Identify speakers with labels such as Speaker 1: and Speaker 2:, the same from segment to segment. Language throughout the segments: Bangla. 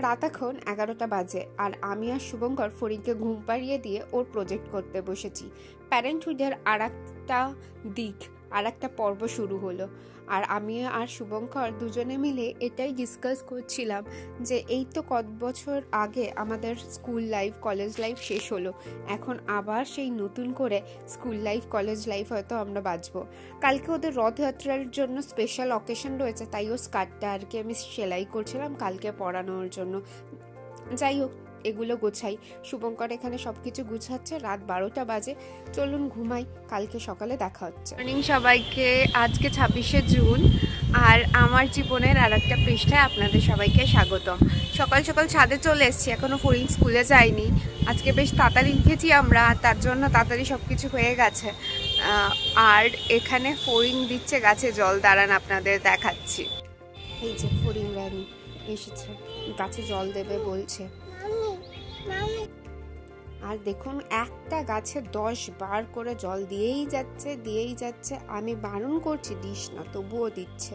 Speaker 1: রাত এখন 11টা বাজে আর আমি আর শুভঙ্কর ফরিনকে ঘুম পাড়িয়ে দিয়ে ওর প্রজেক্ট করতে বসেছি। প্যারেন্টহুডের আর একটা পর্ব শুরু হলো। আর আমি আর শুভঙ্কর দুজনে মিলে এটাই ডিসকাস করছিলাম যে এই তো কত বছর আগে আমাদের স্কুল লাইফ কলেজ লাইফ শেষ হলো, এখন আবার সেই নতুন করে স্কুল লাইফ কলেজ লাইফ হয়তো আমরা বাঁচবো। কালকে ওদের রথযাত্রার জন্য স্পেশাল অকেশন রয়েছে, তাই ও স্কার্টটা আর কি আমি সেলাই করছিলাম কালকে পরানোর জন্য। যাই হোক, এগুলো গোছাই, শুভঙ্কর এখানে সবকিছু গুছাচ্ছে। রাত 12টা বাজে, চলুন ঘুমাই, কালকে সকালে দেখা হচ্ছে। মর্নিং সবাইকে, আজকে 26শে জুন আর আমার জীবনের আর একটা পৃষ্ঠায় আপনাদের সবাইকে স্বাগতম। সকাল সকাল ছাদে চলে এসেছি, এখনো ফরিন স্কুলে যায়নি। আজকে বেশ তাড়াতাড়ি উঠেছি আমরা, তার জন্য তাড়াতাড়ি সব কিছু হয়ে গেছে। আর এখানে ফরিন দিচ্ছে গাছে জল, দাঁড়ান আপনাদের দেখাচ্ছি। এই যে ফরিন রানী এসেছে, গাছে জল দেবে বলছে। আর দেখুন একটা গাছে 10 বার করে জল দিয়েই যাচ্ছে। আমি বারণ করছি দিস না, তবুও দিচ্ছে।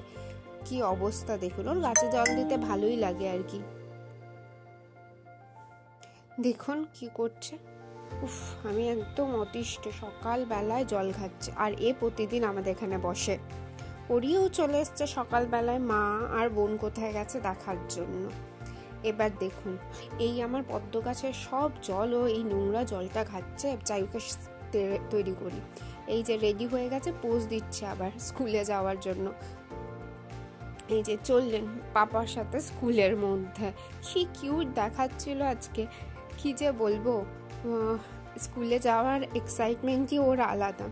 Speaker 1: কি অবস্থা দেখুন, ওর গাছে জল দিতে ভালোই লাগে আর কি। দেখুন কি করছে, উফ, আমি একদম অতিষ্ঠ। সকাল বেলায় জল খাচ্ছে আর এ প্রতিদিন আমাদের এখানে বসে। ওরিও চলে এসছে সকালবেলায়, মা আর বোন কোথায় গেছে দেখার জন্য। এবার দেখুন, এই আমার পদ্ম গাছের সব জল ও এই নোংরা জলটা খাচ্ছে। যাই ওকে তৈরি করি। এই যে রেডি হয়ে গেছে, পোজ দিচ্ছে আবার স্কুলে যাওয়ার জন্য। এই যে চললেন পাপার সাথে স্কুলের মধ্যে, কি কিউট দেখাচ্ছিল আজকে, কি যে বলবো। স্কুলে যাওয়ার এক্সাইটমেন্টই ওর আলাদা।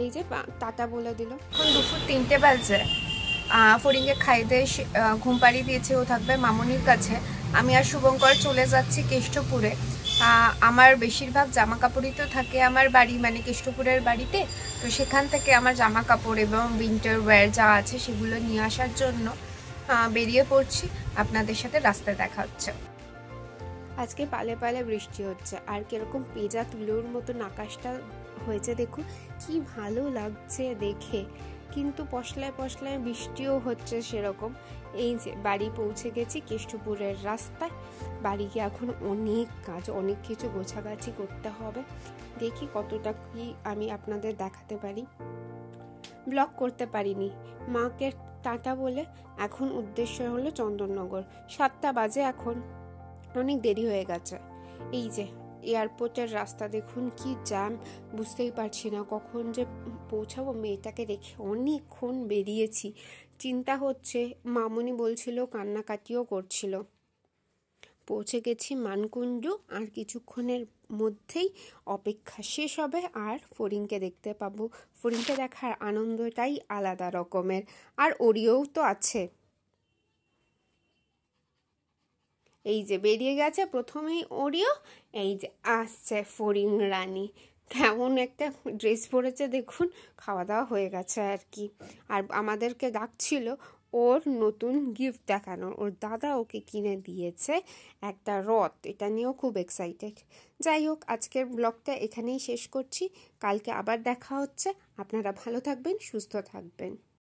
Speaker 1: এই যে টাটা বলে দিল। এখন দুপুর 3টে বাজে। ফরিনকে খাইতে ঘুম পাড়িয়ে দিয়েছে, ও থাকবে মামনির কাছে। আমি আর শুভঙ্কর চলে যাচ্ছি কেষ্টপুরে। আমার বেশিরভাগ জামা কাপড়ই তো থাকে আমার বাড়ি, মানে কেষ্টপুরের বাড়িতে। তো সেখান থেকে আমার জামা কাপড় এবং উইন্টার ওয়্যার যা আছে সেগুলো নিয়ে আসার জন্য বেরিয়ে পড়ছি। আপনাদের সাথে রাস্তায় দেখা হচ্ছে। আজকে পালে পালে বৃষ্টি হচ্ছে আর কিরকম পেঁজা তুলোর মতো আকাশটা হয়েছে, দেখুন কি ভালো লাগছে দেখে। কিন্তু পশলায় পশলায় বৃষ্টিও হচ্ছে সেরকম। এই যে বাড়ি পৌঁছে গেছি কেষ্টপুরের রাস্তায়। বাড়ি গিয়ে এখন অনেক কাজ, অনেক কিছু গোছাগাছি করতে হবে। দেখি কতটা কি আমি আপনাদের দেখাতে পারি। ব্লগ করতে পারিনি, মাকে টাটা বলে এখন উদ্দেশ্য হলো চন্দননগর। 7টা বাজে এখন, অনেক দেরি হয়ে গেছে। এই যে এয়ারপোর্টের রাস্তা দেখুন কি জ্যাম, বুঝতেই পারছি না কখন যে পৌঁছাবো। মেয়েটাকে রেখে অনেকক্ষণ বেরিয়েছি, চিন্তা হচ্ছে। মামনি বলছিল, কান্নাকাটিও করছিল। পৌঁছে গেছি মানকুণ্ডু, আর কিছুক্ষণের মধ্যেই অপেক্ষা শেষ হবে আর ফরিনকে দেখতে পাবো। ফরিনকে দেখার আনন্দটাই আলাদা রকমের। আর ওরিও তো আছে। এই যে বেরিয়ে গেছে প্রথমেই ওরিও, এই যে আসছে ফরিন রানী। কেমন একটা ড্রেস পরেছে দেখুন, খাওয়া দাওয়া হয়ে গেছে আর কি। আর আমাদেরকে ডাকছিল ওর নতুন গিফট দেখানোর, ওর দাদা ওকে কিনে দিয়েছে একটা রথ, এটা নিয়েও খুব এক্সাইটেড। যাই হোক, আজকের ব্লগটা এখানেই শেষ করছি, কালকে আবার দেখা হচ্ছে। আপনারা ভালো থাকবেন, সুস্থ থাকবেন।